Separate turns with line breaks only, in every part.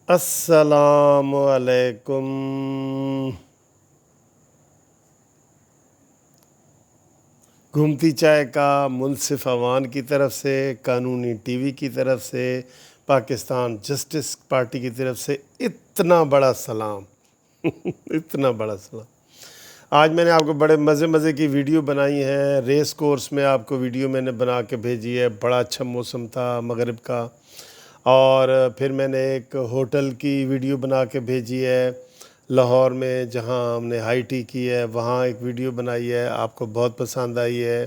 السلام علیکم۔ گھومتی چائے کا منصف عوان کی طرف سے، قانونی ٹی وی کی طرف سے، پاکستان جسٹس پارٹی کی طرف سے اتنا بڑا سلام اتنا بڑا سلام۔ آج میں نے آپ کو بڑے مزے کی ویڈیو بنائی ہے۔ ریس کورس میں آپ کو ویڈیو میں نے بنا کے بھیجی ہے۔ بڑا اچھا موسم تھا مغرب کا، اور پھر میں نے ایک ہوٹل کی ویڈیو بنا کے بھیجی ہے لاہور میں، جہاں ہم نے ہائی ٹی کی ہے، وہاں ایک ویڈیو بنائی ہے، آپ کو بہت پسند آئی ہے۔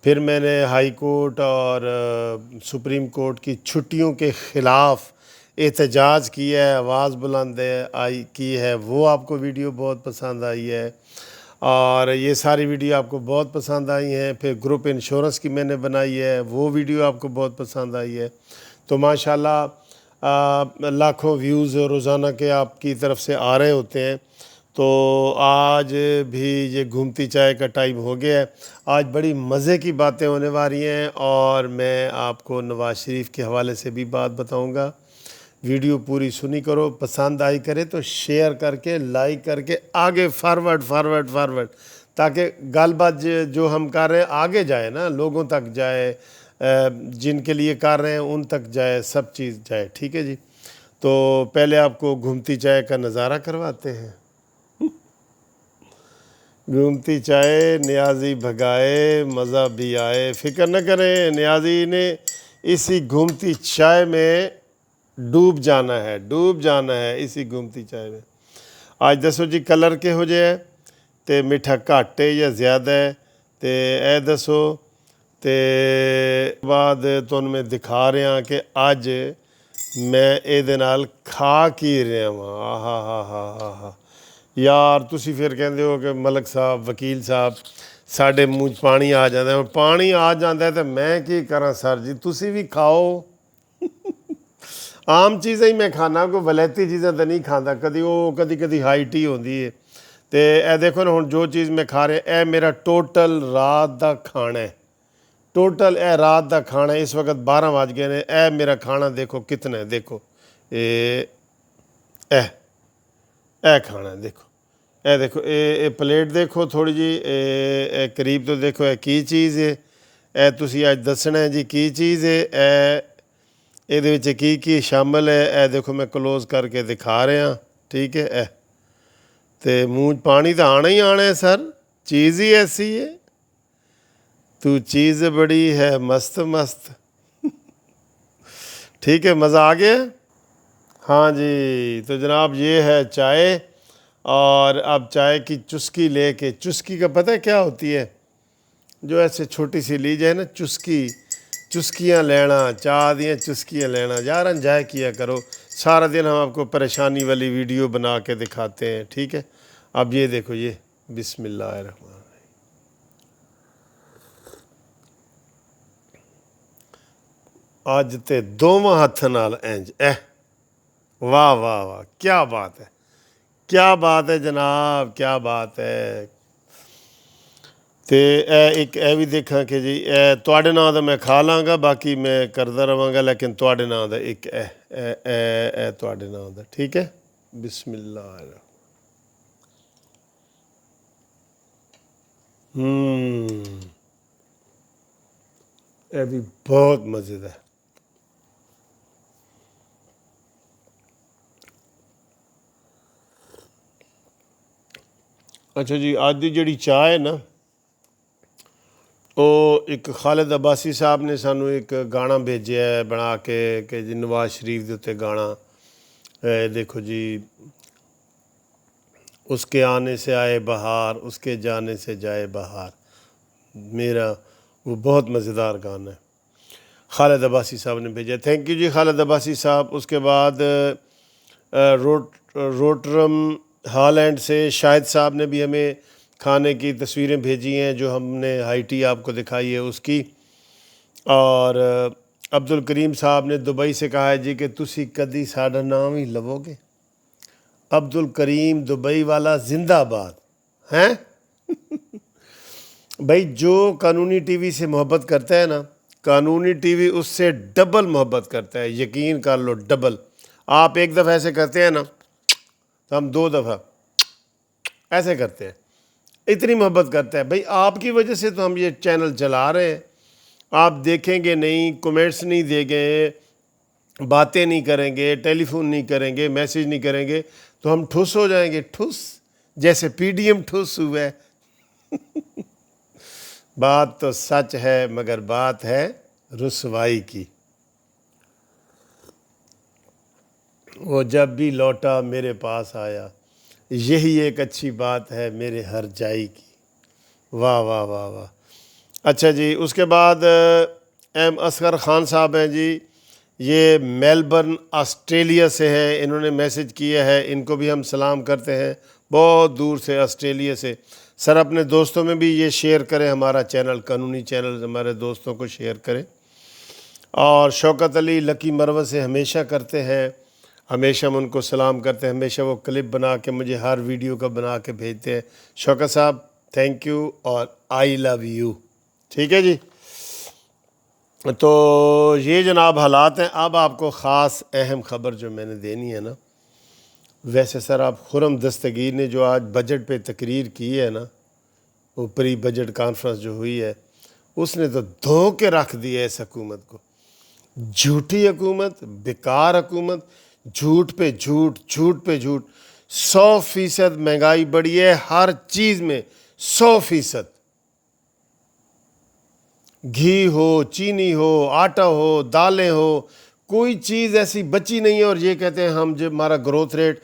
پھر میں نے ہائی کورٹ اور سپریم کورٹ کی چھٹیوں کے خلاف احتجاج کیا ہے، آواز بلند کی ہے، وہ آپ کو ویڈیو بہت پسند آئی ہے، اور یہ ساری ویڈیو آپ کو بہت پسند آئی ہیں۔ پھر گروپ انشورنس کی میں نے بنائی ہے، وہ ویڈیو آپ کو بہت پسند آئی ہے۔ تو ماشاءاللہ لاکھوں ویوز روزانہ کے آپ کی طرف سے آ رہے ہوتے ہیں۔ تو آج بھی یہ گھومتی چائے کا ٹائم ہو گیا ہے۔ آج بڑی مزے کی باتیں ہونے والی ہیں، اور میں آپ کو نواز شریف کے حوالے سے بھی بات بتاؤں گا۔ ویڈیو پوری سنی کرو، پسند آئی کرے تو شیئر کر کے، لائک کر کے آگے فارورڈ، تاکہ گل بات جو ہم کر رہے ہیں آگے جائے نا، لوگوں تک جائے، جن کے لیے کر رہے ہیں ان تک جائے، سب چیز جائے، ٹھیک ہے جی۔ تو پہلے آپ کو گھومتی چائے کا نظارہ کرواتے ہیں۔ گھومتی چائے نیازی بھگائے، مزہ بھی آئے، فکر نہ کریں، نیازی نے اسی گھومتی چائے میں ڈوب جانا ہے اسی گھومتی چائے میں۔ آج دسو جی کلر کے ہو جائے تے میٹھا گھٹ ہے یا زیادہ ہے، تے اے دسو، تے بعد تُن میں دکھا رہا ہاں کہ اج میں اے دے نال کھا کی رہا ہاں۔ یار تسی پھر کہندے ہو کہ ملک صاحب، وکیل صاحب، ساڈے منہ پانی آ جاتا ہے، پانی آ جاتا ہے تو میں کی کراں سر جی، تسی بھی کھاؤ۔ عام چیزیں ہی میں کھانا، کوئی ولائتی چیزیں تو نہیں کھانا، کدی ہائی ٹی ہوندی ہے۔ تے اے دیکھو نا ہن جو چیز میں کھا رہا، اے میرا ٹوٹل رات دا کھانا ہے، اے رات دا کھانا ہے۔ اس وقت 12 بج گئے نے، اے میرا کھانا دیکھو کتنا ہے، دیکھو اے کھانا ہے، دیکھو اے پلیٹ دیکھو تھوڑی جی، اے قریب تو دیکھو اے کی چیز ہے، اے تسی اج دسنا ہے جی کی چیز ہے، اے دے وچ کی شامل ہے، اے دیکھو میں کلوز کر کے دکھا رہا ہاں، ٹھیک ہے۔ اے تے منہ پانی تو آنا ہی آنا ہے سر، چیز ہی ایسی ہے، تو چیز بڑی ہے مست، ٹھیک ہے، مزہ آ گیا۔ ہاں جی، تو جناب یہ ہے چائے، اور اب چائے کی چسکی لے کے، چسکی کا پتہ ہے کیا ہوتی ہے؟ جو ایسے چھوٹی سی لی جائے نا چسکیاں لینا، چاہ دیاں چسکیاں لینا، یار انجوائے کیا کرو۔ سارا دن ہم آپ کو پریشانی والی ویڈیو بنا کے دکھاتے ہیں، ٹھیک ہے۔ اب یہ دیکھو، یہ بسم اللہ الرحمن الرحیم، اج تے دوواں ہتھ نال انج، واہ، کیا بات ہے جناب، کیا بات ہے۔ تے ایک اے بھی دیکھا کہ جی تواڈے نام دا میں کھا لاں گا، باقی میں کردا رہواں گا، لیکن تواڈے نام دا ایک اے تواڈے نام دا، ٹھیک ہے۔ بسم اللہ الرحمن، اے بھی بہت مزیدار ہے۔ اچھا جی، آج دی جڑی چائے ہے نا، وہ ایک خالد عباسی صاحب نے سانو ایک گانا بھیجیا ہے بنا کے کہ جی نواز شریف دے تے گانا، دیکھو جی، اس کے آنے سے آئے بہار، اس کے جانے سے جائے بہار، میرا وہ بہت مزیدار گانا ہے، خالد عباسی صاحب نے بھیجا، تھینک یو جی خالد عباسی صاحب۔ اس کے بعد روٹرم ہالینڈ سے شاہد صاحب نے بھی ہمیں کھانے کی تصویریں بھیجی ہیں، جو ہم نے ہائی ٹی آپ کو دکھائی ہے اس کی، اور عبد الکریم صاحب نے دبئی سے کہا ہے جی کہ تسی کدی ساڈا نام ہی لوو گے، عبد الکریم دبئی والا زندہ باد ہیں۔ بھائی جو قانونی ٹی وی سے محبت کرتا ہے نا، قانونی ٹی وی اس سے ڈبل محبت کرتا ہے، یقین کر لو ڈبل۔ آپ ایک دفعہ ایسے کرتے ہیں نا تو ہم 2 دفعہ ایسے کرتے ہیں، اتنی محبت کرتے ہیں۔ بھئی آپ کی وجہ سے تو ہم یہ چینل چلا رہے ہیں، آپ دیکھیں گے نہیں، کومنٹس نہیں دیں گے، باتیں نہیں کریں گے، ٹیلی فون نہیں کریں گے، میسیج نہیں کریں گے تو ہم ٹھس ہو جائیں گے، ٹھس جیسے پی ڈی ایم ٹھس ہوا ہے۔ بات تو سچ ہے مگر بات ہے رسوائی کی۔ وہ جب بھی لوٹا میرے پاس آیا، یہی ایک اچھی بات ہے میرے ہر جائی کی۔ واہ واہ واہ واہ۔ اچھا جی، اس کے بعد ایم اصغر خان صاحب ہیں جی، یہ میلبرن آسٹریلیا سے ہے، انہوں نے میسج کیا ہے، ان کو بھی ہم سلام کرتے ہیں بہت دور سے آسٹریلیا سے۔ سر اپنے دوستوں میں بھی یہ شیئر کریں، ہمارا چینل قانونی چینل ہمارے دوستوں کو شیئر کریں۔ اور شوکت علی لکی مروہ سے ہمیشہ کرتے ہیں، ہمیشہ ہم ان کو سلام کرتے ہیں، ہمیشہ وہ کلپ بنا کے مجھے ہر ویڈیو کا بنا کے بھیجتے ہیں۔ شوکت صاحب تھینک یو اور آئی لو یو، ٹھیک ہے جی۔ تو یہ جناب حالات ہیں۔ اب آپ کو خاص اہم خبر جو میں نے دینی ہے نا، ویسے سر آپ خرم دستگیر نے جو آج بجٹ پہ تقریر کی ہے نا، وہ پری بجٹ کانفرنس جو ہوئی ہے، اس نے تو دھو کے رکھ دیا ہے اس حکومت کو۔ جھوٹی حکومت، بیکار حکومت، جھوٹ پہ جھوٹ، جھوٹ پہ جھوٹ۔ 100% مہنگائی بڑھی ہے ہر چیز میں، 100%۔ گھی ہو، چینی ہو، آٹا ہو، دالیں ہو، کوئی چیز ایسی بچی نہیں ہے۔ اور یہ کہتے ہیں ہم جو ہمارا گروتھ ریٹ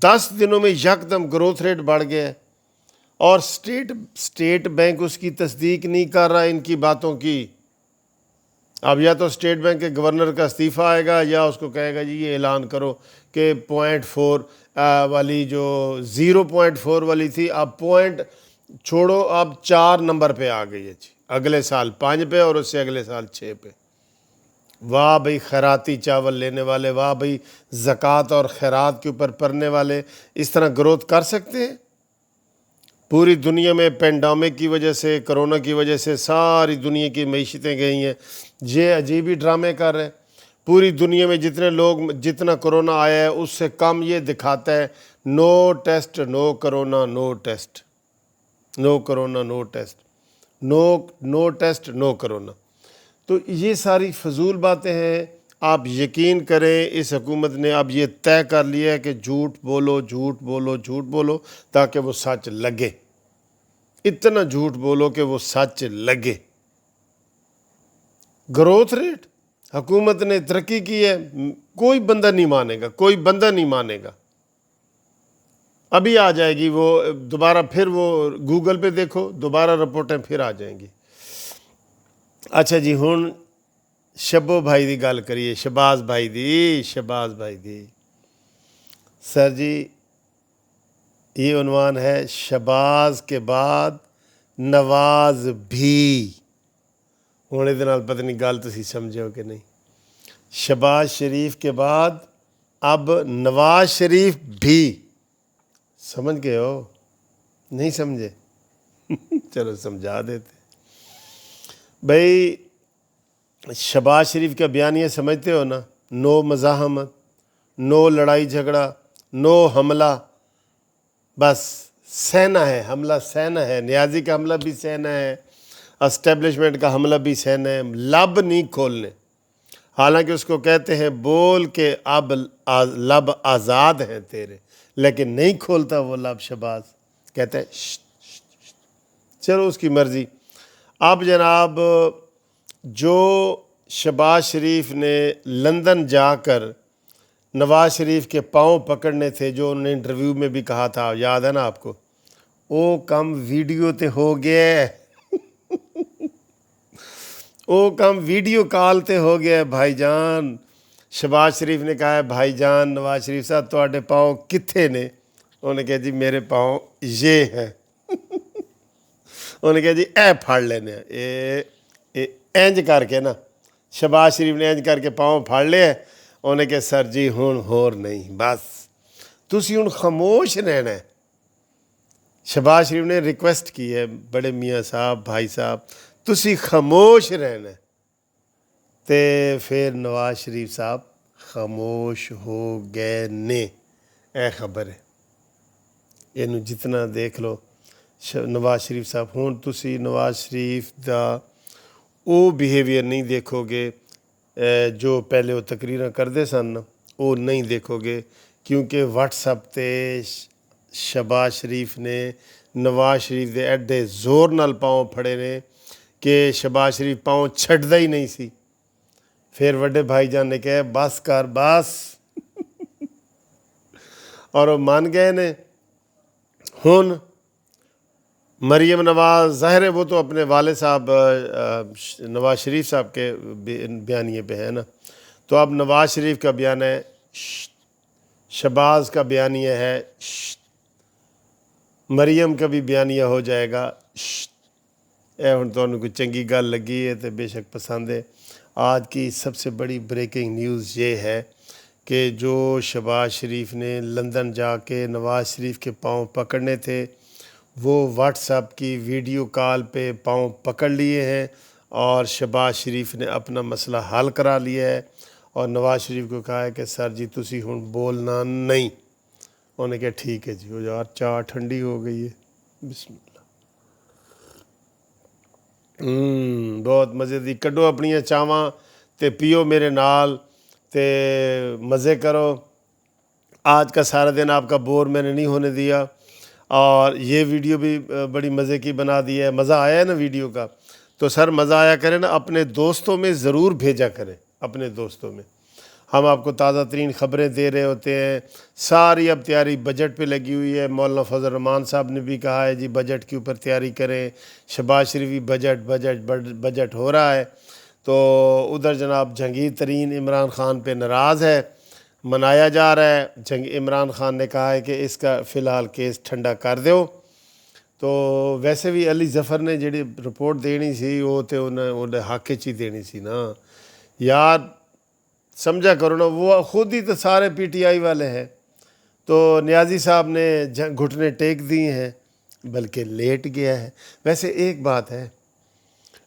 10 دنوں میں یکدم گروتھ ریٹ بڑھ گیا ہے، اور اسٹیٹ بینک اس کی تصدیق نہیں کر رہا ان کی باتوں کی۔ اب یا تو اسٹیٹ بینک کے گورنر کا استعفیٰ آئے گا، یا اس کو کہے گا جی یہ اعلان کرو کہ 0.4 والی جو 0.4 والی تھی، اب پوائنٹ چھوڑو، اب 4 نمبر پہ آ گئی ہے جی، اگلے سال 5 پہ اور اس سے اگلے سال 6 پہ۔ واہ بھئی خیراتی چاول لینے والے، واہ بھئی زکوٰۃ اور خیرات کے اوپر پڑنے والے، اس طرح گروتھ کر سکتے ہیں؟ پوری دنیا میں پینڈامک کی وجہ سے، کرونا کی وجہ سے ساری دنیا کی معیشتیں گئی ہیں، یہ عجیب ہی ڈرامے کر رہے ہیں۔ پوری دنیا میں جتنے لوگ، جتنا کرونا آیا ہے اس سے کم یہ دکھاتا ہے نو ٹیسٹ نو کرونا، نو ٹیسٹ نو کرونا، نو ٹیسٹ نو ٹیسٹ نو کرونا۔ تو یہ ساری فضول باتیں ہیں۔ آپ یقین کریں اس حکومت نے اب یہ طے کر لیا ہے کہ جھوٹ بولو، جھوٹ بولو، جھوٹ بولو تاکہ وہ سچ لگے۔ اتنا جھوٹ بولو کہ وہ سچ لگے۔ گروتھ ریٹ حکومت نے ترقی کی ہے، کوئی بندہ نہیں مانے گا، کوئی بندہ نہیں مانے گا۔ ابھی آ جائے گی وہ دوبارہ، پھر وہ گوگل پہ دیکھو، دوبارہ رپورٹیں پھر آ جائیں گی۔ اچھا جی، ہن شبو بھائی دی گل کریے، شہباز بھائی دی۔ سر جی یہ عنوان ہے شہباز کے بعد نواز بھی۔ ہوں یہ پتہ نہیں گل تسی سمجھے ہو کہ نہیں۔ شہباز شریف کے بعد اب نواز شریف بھی، سمجھ گئے ہو؟ نہیں سمجھے؟ چلو سمجھا دیتے۔ بھئی شہباز شریف کا بیانیہ سمجھتے ہو نا؟ نو مزاحمت، نو لڑائی جھگڑا، نو حملہ، بس سہنا ہے، حملہ سہنا ہے، نیازی کا حملہ بھی سہنا ہے، اسٹیبلشمنٹ کا حملہ بھی سہنا ہے، لب نہیں کھولنے۔ حالانکہ اس کو کہتے ہیں بول کے اب لب آزاد ہیں تیرے، لیکن نہیں کھولتا وہ لب شہباز، کہتے ہیں چلو اس کی مرضی۔ اب جناب جو شہباز شریف نے لندن جا کر نواز شریف کے پاؤں پکڑنے تھے، جو انہوں نے انٹرویو میں بھی کہا تھا، یاد ہے نا آپ کو؟ او کم ویڈیو تے ہو گیا، او کم ویڈیو کال تے ہو گیا بھائی جان۔ شہباز شریف نے کہا ہے بھائی جان نواز شریف صاحب تواڈے پاؤں کتھے نے؟ انہوں نے کہا جی میرے پاؤں یہ ہیں۔ انہوں نے کہا جی اے پھاڑ لینے، اینج کر کے نا، شہباز شریف نے اینج کر کے پاؤں پھاڑ لے۔ انہوں نے کہا سر جی ہون ہور نہیں، بس تسی ہون خاموش رہنا ہے۔ شہباز شریف نے ریکویسٹ کی ہے بڑے میاں صاحب، بھائی صاحب تسی خاموش رہنا ہے۔ تے پھر نواز شریف صاحب خاموش ہو گئے نے اے خبر ہے ਇਹਨੂੰ ਜਿਤਨਾ ਦੇਖ ਲਓ ਨਵਾਜ਼ ਸ਼ਰੀਫ ਸਾਹਿਬ ਹੁਣ ਤੁਸੀਂ ਨਵਾਜ਼ ਸ਼ਰੀਫ ਦਾ ਉਹ ਬਿਹੇਵੀਅਰ ਨਹੀਂ ਦੇਖੋਗੇ ਜੋ ਪਹਿਲੇ ਉਹ ਤਕਰੀਰਾਂ ਕਰਦੇ ਸਨ ਉਹ ਨਹੀਂ ਦੇਖੋਗੇ ਕਿਉਂਕਿ WhatsApp ਤੇ ਸ਼ਹਬਾਜ਼ ਸ਼ਰੀਫ ਨੇ ਨਵਾਜ਼ ਸ਼ਰੀਫ ਦੇ ਐਡੇ ਜ਼ੋਰ ਨਾਲ ਪਾਉ ਫੜੇ ਨੇ ਕਿ ਸ਼ਹਬਾਜ਼ ਸ਼ਰੀਫ ਪਾਉ ਛੱਡਦਾ ਹੀ ਨਹੀਂ ਸੀ ਫਿਰ ਵੱਡੇ ਭਾਈ ਜਾਨ ਨੇ ਕਿਹਾ ਬਸ ਕਰ ਬਸ ਔਰ ਉਹ ਮੰਨ ਗਏ ਨੇ ہن مریم نواز ظاہر ہے وہ تو اپنے والد صاحب نواز شریف صاحب کے بیانیے پہ ہے نا تو اب نواز شریف کا بیان ہے شہباز کا بیانیہ ہے مریم کا بھی بیانیہ ہو جائے گا اے ہن تانوں کوئی چنگی گل لگی ہے تو بے شک پسند ہے آج کی سب سے بڑی بریکنگ نیوز یہ ہے کہ جو شہباز شریف نے لندن جا کے نواز شریف کے پاؤں پکڑنے تھے وہ WhatsApp کی ویڈیو کال پہ پاؤں پکڑ لیے ہیں اور شہباز شریف نے اپنا مسئلہ حل کرا لیا ہے اور نواز شریف کو کہا ہے کہ سر جی تسی ہن بولنا نہیں انہوں نے کہا ٹھیک ہے جی وہ یار چائے ٹھنڈی ہو گئی ہے بسم اللہ بہت مزے دی کڈو اپنی چاواں تے پیو میرے نال تے مزے کرو آج کا سارا دن آپ کا بور میں نے نہیں ہونے دیا اور یہ ویڈیو بھی بڑی مزے کی بنا دی ہے مزہ آیا ہے نا ویڈیو کا تو سر مزہ آیا کریں نا اپنے دوستوں میں ضرور بھیجا کریں اپنے دوستوں میں ہم آپ کو تازہ ترین خبریں دے رہے ہوتے ہیں ساری اب تیاری بجٹ پہ لگی ہوئی ہے مولانا فضل الرحمان صاحب نے بھی کہا ہے جی بجٹ کے اوپر تیاری کریں شہباز شریف بھی بجٹ ہو رہا ہے تو ادھر جناب جہانگیر ترین عمران خان پہ ناراض ہے منایا جا رہا ہے عمران خان نے کہا ہے کہ اس کا فی الحال کیس ٹھنڈا کر دیو تو ویسے بھی علی ظفر نے جڑی رپورٹ دینی سی وہ تو انہیں حق چ ہی دینی سی نا یار سمجھا کرو نا وہ خود ہی تو سارے PTI والے ہیں تو نیازی صاحب نے گھٹنے ٹیک دیے ہیں بلکہ لیٹ گیا ہے ویسے ایک بات ہے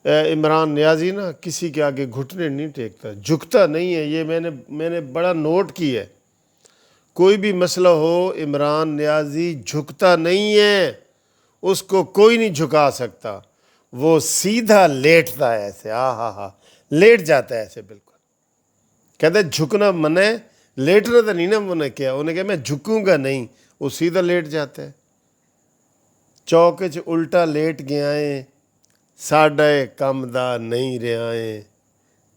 عمران نیازی نا کسی کے آگے گھٹنے نہیں ٹیکتا جھکتا نہیں ہے یہ میں نے بڑا نوٹ کی ہے کوئی بھی مسئلہ ہو عمران نیازی جھکتا نہیں ہے اس کو کوئی نہیں جھکا سکتا وہ سیدھا لیٹتا ہے ایسے ہاں لیٹ جاتا ہے ایسے بالکل کہتا ہے جھکنا منع ہے لیٹنا تو نہیں نا منع کیا انہیں کہا میں جھکوں گا نہیں وہ سیدھا لیٹ جاتا ہے چوک چ الٹا لیٹ گیا ہے ساڈے کم دا نہیں رہائیں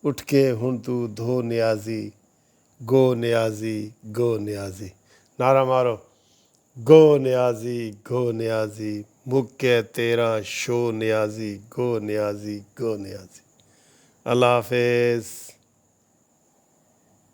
اٹھ کے ہن تو دھو نیازی گو نیازی گو نیازی نعرہ مارو گو نیازی مکے تیرا شو نیازی گو نیازی اللہ حافظ